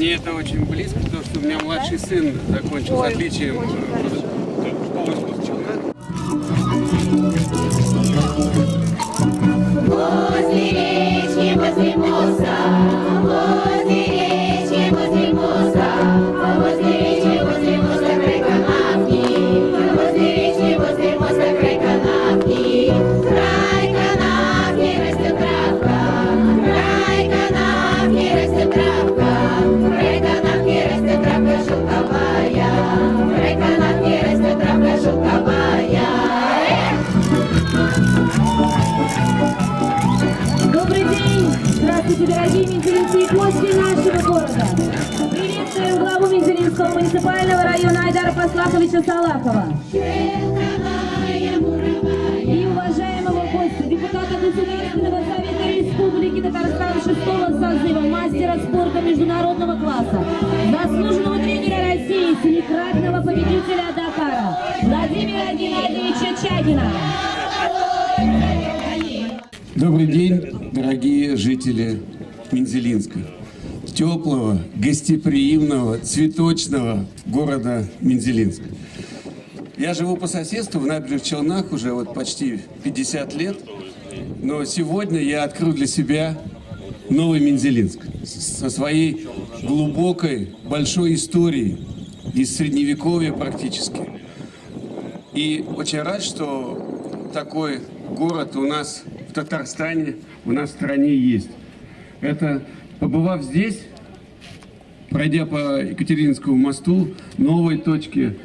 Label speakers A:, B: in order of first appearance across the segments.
A: Мне это очень близко, потому что у меня младший сын закончил с отличием школу искусств Челна.
B: Возле речки, возле моста, возле речки, возле моста, возле речки, возле моста, край канавки, возле речки, возле моста, край канавки растет травка, край канавки растет травка, край канавки растет травка шелковая, край канавки растет травка шелковая.
C: Добрый день! Здравствуйте, дорогие мензелинцы и гости нашего города! Приветствуем главу Мензелинского муниципального района Айдара Послаховича Салахова. И уважаемого гостя, депутата Государственного совета Республики Татарстан 6-го созыва, мастера спорта международного класса, заслуженного тренера России, семикратного победителя Дакара Владимира Геннадьевича Чагина.
A: Добрый день, дорогие жители Мензелинска, теплого, гостеприимного, цветочного города Мензелинск. Я живу по соседству в Набережных Челнах уже почти 50 лет, но сегодня я открыл для себя новый Мензелинск со своей глубокой, большой историей, из Средневековья практически. И очень рад, что такой город у нас в Татарстане, у нас в стране есть. Это, побывав здесь, пройдя по Екатерининскому мосту, новой точке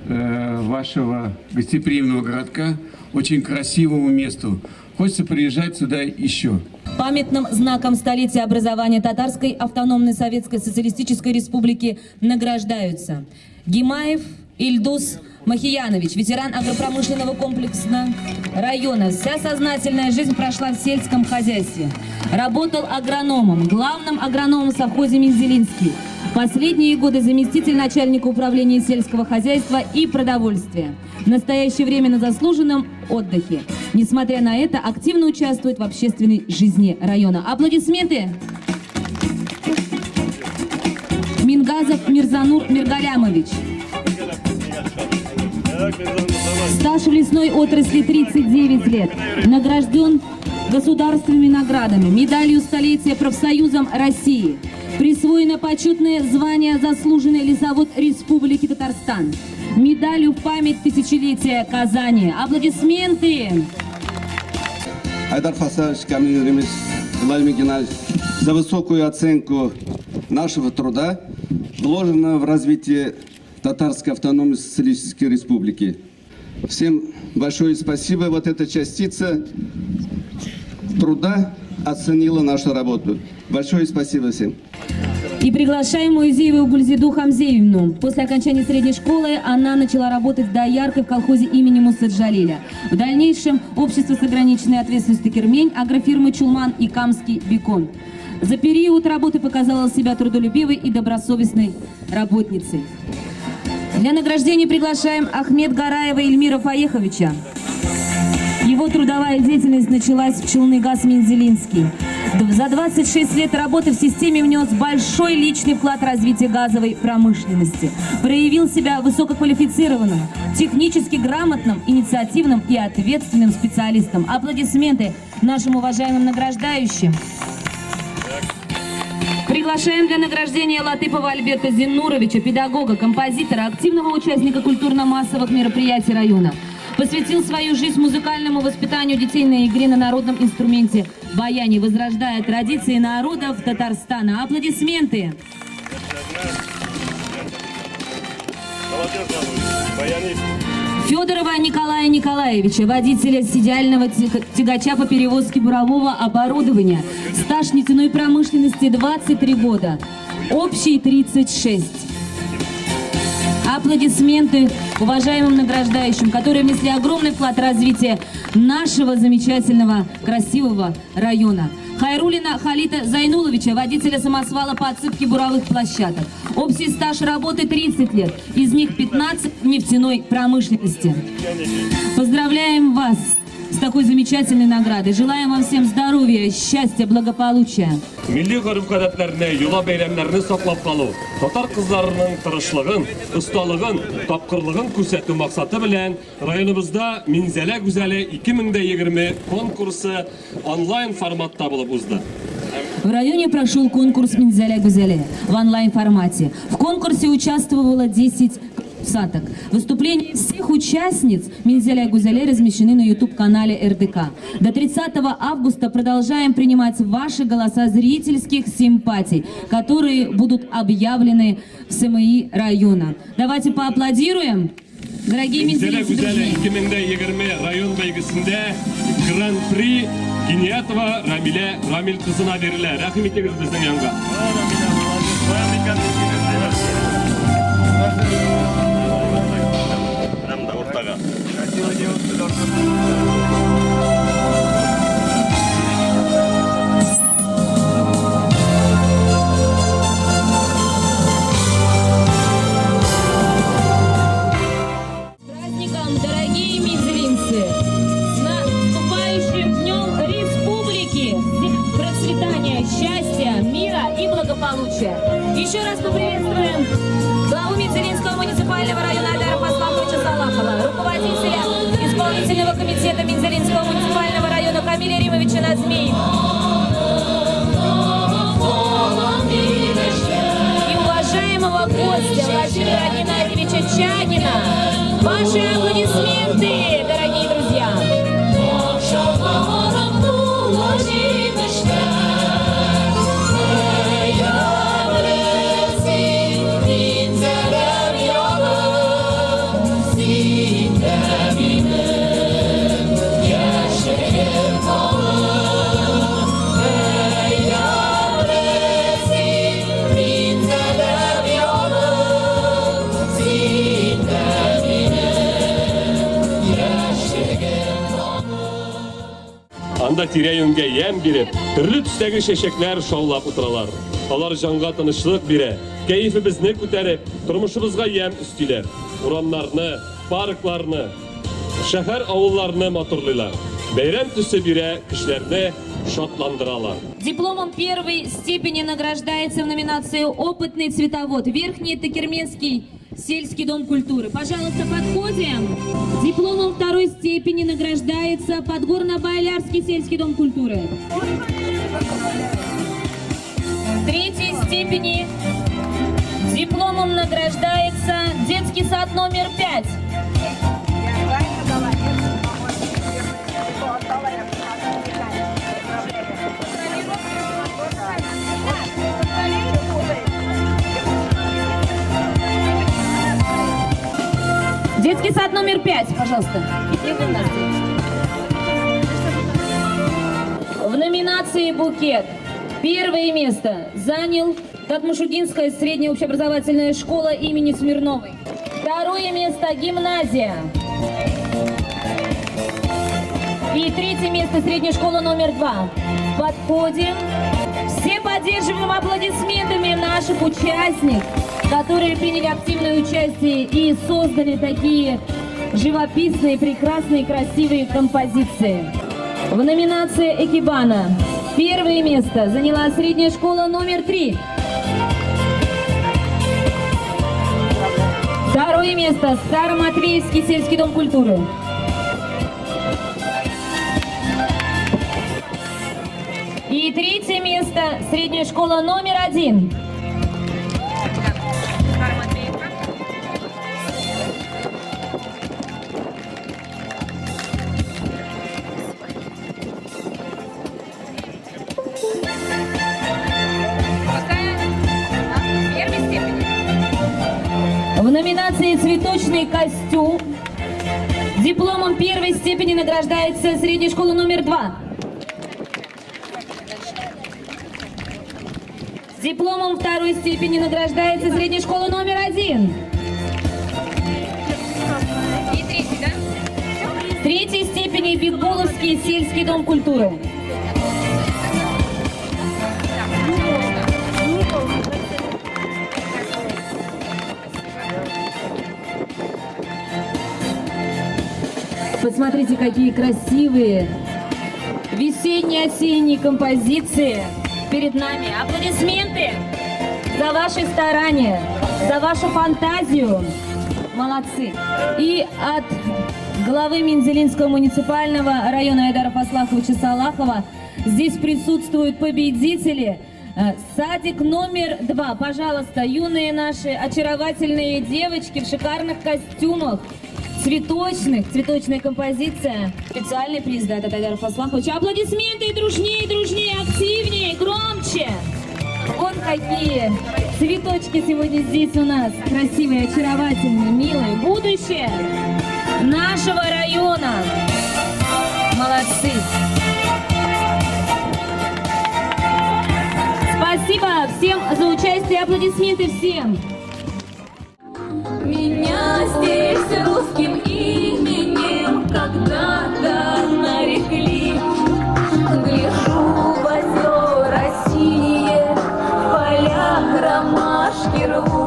A: вашего гостеприимного городка, очень красивому месту, хочется приезжать сюда еще.
C: Памятным знаком столетия образования Татарской автономной Советской Социалистической Республики награждаются Гимаев Ильдус Махиянович, ветеран агропромышленного комплекса района. Вся сознательная жизнь прошла в сельском хозяйстве. Работал агрономом, главным агрономом в совхозе Мензелинский. Последние годы заместитель начальника управления сельского хозяйства и продовольствия. В настоящее время на заслуженном отдыхе. Несмотря на это, активно участвует в общественной жизни района. Аплодисменты! Мингазов Мирзанур Миргалямович. Стаж в лесной отрасли 39 лет. Награжден государственными наградами, медалью столетия профсоюзом России. Присвоено почетное звание «Заслуженный лесовод Республики Татарстан». Медалью в память тысячелетия Казани. Аплодисменты!
D: Айдар Фасович Камилович, Владимир Геннадьевич, за высокую оценку нашего труда, вложенного в развитие Татарской автономной социалистической республики. Всем большое спасибо. Вот эта частица труда оценила нашу работу. Большое спасибо всем.
C: И приглашаем Муизееву Гульзиду Хамзеевну. После окончания средней школы она начала работать дояркой в колхозе имени Мусы Джалиля. В дальнейшем общество с ограниченной ответственностью Кермень, агрофирмы Чулман и Камский Бекон. За период работы показала себя трудолюбивой и добросовестной работницей. Для награждения приглашаем Ахмед Гараева Эльмира Фаеховича. Его трудовая деятельность началась в Челныгаз Мензелинский. За 26 лет работы в системе внес большой личный вклад в развитие газовой промышленности. Проявил себя высококвалифицированным, технически грамотным, инициативным и ответственным специалистом. Аплодисменты нашим уважаемым награждающим. Приглашаем для награждения Латыпова Альберта Зиннуровича, педагога, композитора, активного участника культурно-массовых мероприятий района. Посвятил свою жизнь музыкальному воспитанию детей на игре на народном инструменте баяне, возрождая традиции народов Татарстана. Аплодисменты! Федорова Николая Николаевича, водителя сидяльного тягача по перевозке бурового оборудования. Стаж нефтяной промышленности 23 года. Общий 36. Аплодисменты уважаемым награждающим, которые внесли огромный вклад в развитие нашего замечательного, красивого района. Хайрулина Халита Зайнуловича, водителя самосвала по отсыпке буровых площадок. Общий стаж работы 30 лет, из них 15 в нефтяной промышленности. Поздравляем вас с такой замечательной наградой. Желаем вам всем здоровья, счастья, благополучия.
E: Milli görüp-гадәтләрне, юла бәйрәмнәрне саклап калу, татар кызларының тырышлыгын, осталыгын, тапкырлыгын күрсәтү максаты белән районыбызда Минзәлә гүзәле 2020 конкурсы онлайн форматта булып узды.
C: В районе прошел конкурс «Минзаля Гузеля» в онлайн-формате. В конкурсе участвовало 10 саток. Выступления всех участниц «Минзаля Гузеля» размещены на YouTube-канале РДК. До 30 августа продолжаем принимать ваши голоса зрительских симпатий, которые будут объявлены в СМИ района. Давайте поаплодируем. Дорогие
E: Минзәлә
C: минзелинцы,
E: гүзәле
C: друзья.
E: 2020 район бәйгесендә Гран-при Гиниятова Рамил кызына бирелә. Рәхим итегез безнең янга.
C: Праздником, дорогие минзелинцы! С наступающим Днем Республики! Процветания, счастья, мира и благополучия! Еще раз поприветствуем главу Минзелинского муниципального района Айдара Паслаховича Салахова, руководителя исполнительного комитета Минзелинского муниципального района Камиля Римовича Назмеева. И уважаемого гостя Владимира Геннадьевича Чагина. Ваши аплодисменты, дорогие друзья!
E: Анда тирә-юньгә ямь биреп, төрле төстәге чәчәкләр шаулап утыралар. Алар җанга тынычлык бирә, кәефебезне күтәреп, тормышыбызга ямь өстиләр. Урамнарны, паркларны, шәһәр авылларны матурлыйлар. Бәйрәм төсе бирә, кешеләрне шатландыралар.
C: Дипломом первой степени награждается в номинации «Опытный цветовод» Верхний Токерменский сельский дом культуры. Пожалуйста, подходим. Дипломом второй степени награждается Подгорно-Боялярский сельский дом культуры. Третьей степени дипломом награждается детский сад номер 5. Детский сад номер 5, пожалуйста. В номинации «Букет» первое место занял Татмушудинская средняя общеобразовательная школа имени Смирновой. Второе место гимназия. И третье место средняя школа номер 2. Подходим. Все поддерживаем аплодисментами наших участников, которые приняли активное участие и создали такие живописные, прекрасные, красивые композиции. В номинации «Экибана» первое место заняла средняя школа номер 3. Второе место Староматвеевский сельский дом культуры. И третье место средняя школа номер 1. В номинации «Цветочный костюм» дипломом первой степени награждается средняя школа номер 2. Дипломом второй степени награждается средняя школа номер 1. И третий, да? Третьей степени Бекбуловский сельский дом культуры. Посмотрите, какие красивые весенне-осенние композиции перед нами. Аплодисменты за ваши старания, за вашу фантазию. Молодцы. И от главы Мензелинского муниципального района Айдара Фаслаховича Салахова здесь присутствуют победители. Садик номер 2. Пожалуйста, юные наши очаровательные девочки в шикарных костюмах. Цветочная композиция. Специальный приз от Айдара Фаслаховича. Аплодисменты дружнее, активнее, громче. Вот какие цветочки сегодня здесь у нас. Красивые, очаровательные, милые. Будущее нашего района. Молодцы. Спасибо всем за участие. Аплодисменты всем.
F: Меня здесь русским именем когда-то нарекли. Гляжу в озер России, в полях ромашки рву.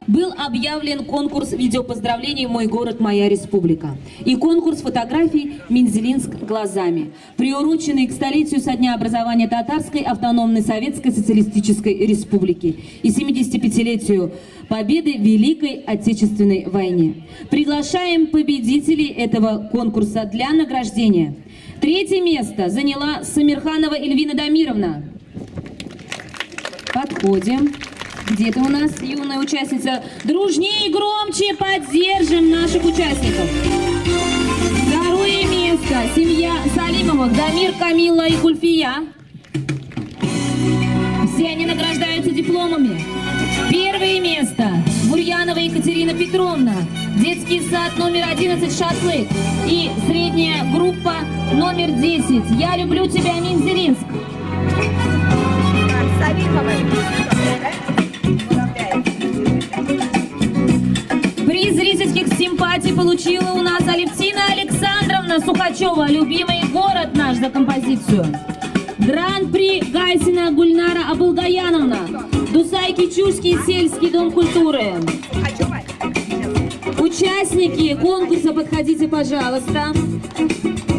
C: Был объявлен конкурс видеопоздравлений «Мой город, моя республика» и конкурс фотографий «Мензелинск глазами», приуроченный к столетию со дня образования Татарской автономной Советской Социалистической Республики и 75-летию победы в Великой Отечественной войне. Приглашаем победителей этого конкурса для награждения. 3-е место заняла Самирханова Эльвина Дамировна. Подходим. Где ты у нас, юная участница? Дружнее и громче поддержим наших участников. 2-е место. Семья Салимовых. Дамир, Камилла и Кульфия. Все они награждаются дипломами. 1-е место. Бурьянова Екатерина Петровна. Детский сад номер 11 Шашлык. И средняя группа номер 10. Я люблю тебя, Мензелинск. Приз зрительских симпатий получила у нас Алевтина Александровна Сухачева, любимый город наш за композицию. Гран-при Гайсина Гульнара Абылгаяновна, Дусай-Кичурский сельский дом культуры. Участники конкурса, подходите, пожалуйста,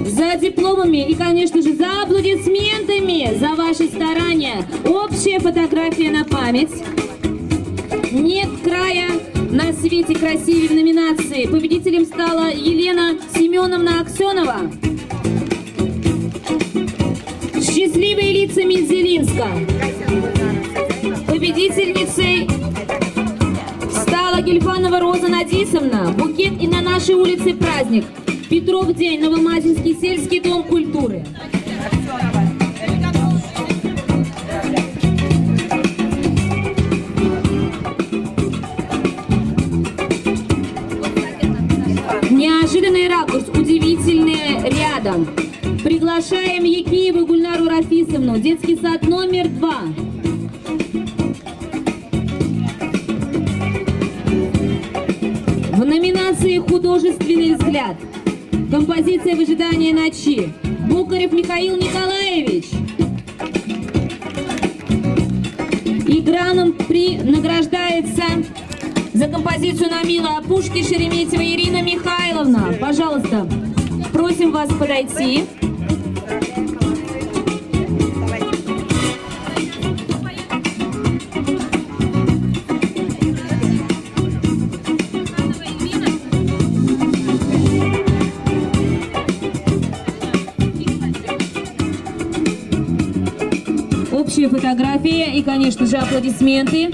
C: за дипломами и, конечно же, за аплодисментами за ваши старания. Общая фотография на память. Нет края на свете красивее в номинации. Победителем стала Елена Семеновна Аксенова. Счастливые лица Мензелинска. Победительницей стала Гельфанова Роза Надисовна. Букет и на нашей улице праздник. Петров день, Новомазинский сельский дом культуры. Неожиданный ракурс, удивительный рядом. Приглашаем Якиеву Гульнару Рафисовну, детский сад номер 2. В номинации «Художественный взгляд» композиция «В ожидании ночи» Букарев Михаил Николаевич. И гран-при награждается за композицию «Намила Опушки» Шереметьева Ирина Михайловна. Пожалуйста, просим вас подойти. Общая фотография и, конечно же, аплодисменты.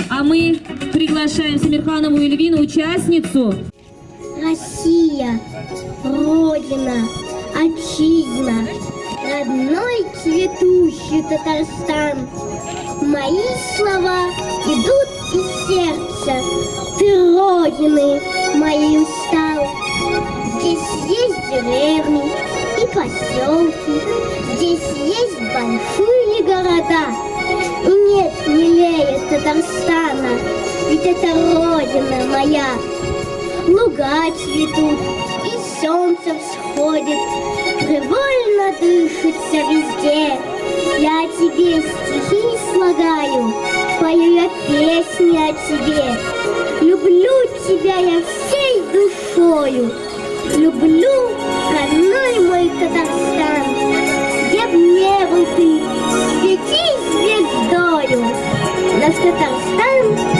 C: А мы приглашаем Самирханову Эльвину, участницу.
B: Россия, Родина, Отчизна, родной цветущий Татарстан. Мои слова идут из сердца, ты Родины моей устал. Здесь есть деревни и поселки, здесь есть большие города. И нет милее Татарстана, ведь это Родина моя. Луга цветут, и солнце всходит, привольно дышится везде. Я тебе стихи слагаю, пою я песни о тебе. Люблю тебя я всей душою, Люблю родной мой Татарстан, где б не был ты, свети звездою. Наш Татарстан